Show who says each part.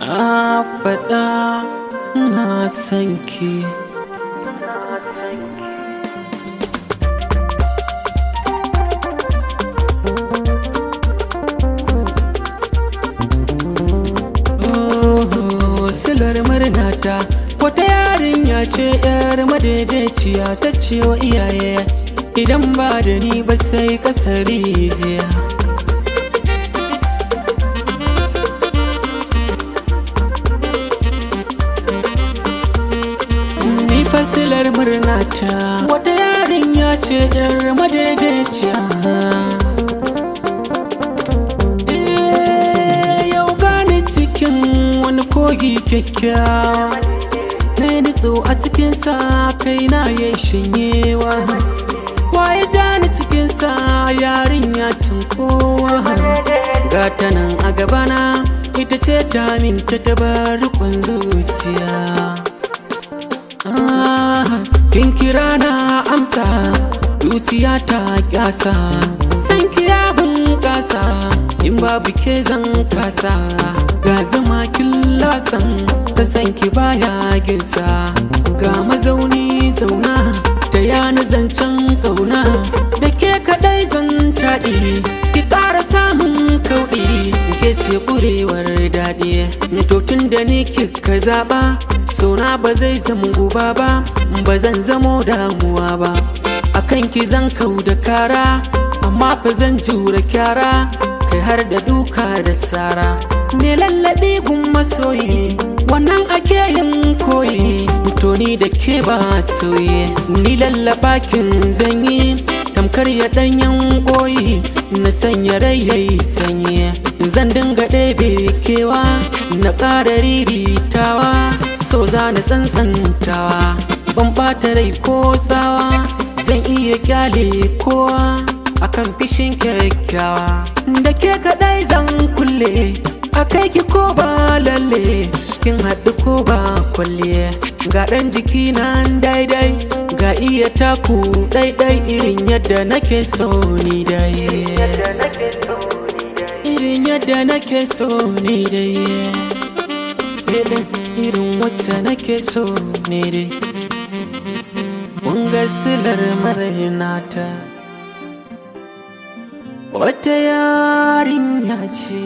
Speaker 1: a faɗa na san ki. Silar murna ta wata yarinya ce yar madaidaiciya ta ce wa iyaye idan ba da ni ba sai kasar rijiya. Ni fa silar murna ta wata yarinya ce yar madaidaiciya. Yau gani cikin wani kogi kyakkyawa, na nutso a cikinsa kaina ya shanyewa. Waye jani cikinsa yarinya sun kowa, gata nan a gabana ita ce ta min ta tabarukun zuciya. Kin kira na amsa zuciya ta kyasa, san kira bunƙasa in babu ke zan kasa. Ga zama kin lasan ta san ki baya ginsa, ga mazauni zauna ta yana zancen kauna. Da ke kadai zan taɗi ki ƙara samun kauɗi, ke ce ƙurewar daɗi. To tun da ni kika zaɓa sona ba zai zama guba ba, ba zan zamo damuwa ba. Akan ki zan kau da kara, amma fa zan jura kyara, kai har da duka da sara. Me lallabi gun masoyi wannan ake yin koyi, to ni da ke ba sauye. Ni lallaba kin zanyi tamkar ya danyen koyi, na sanya rai yayi sanyi. Zan dinga ɗebe kewa na ƙara riritawa, so za na tsantsantawa ban ɓata rai ko tsawa. Zan iya kyale kowa akan fishin kyakkyawa, da ke kaɗai zan kulle a kai ki ko ba lalle. Kin haɗu ko ba kwalle, ga ɗan jiki nan daidai, ga iya taku ɗaiɗai irin yadda nake so ni dai. Irin yadda nake so ni dai, irin wacce nake so ni dai. Wanga silar murna ta wata yarinya ce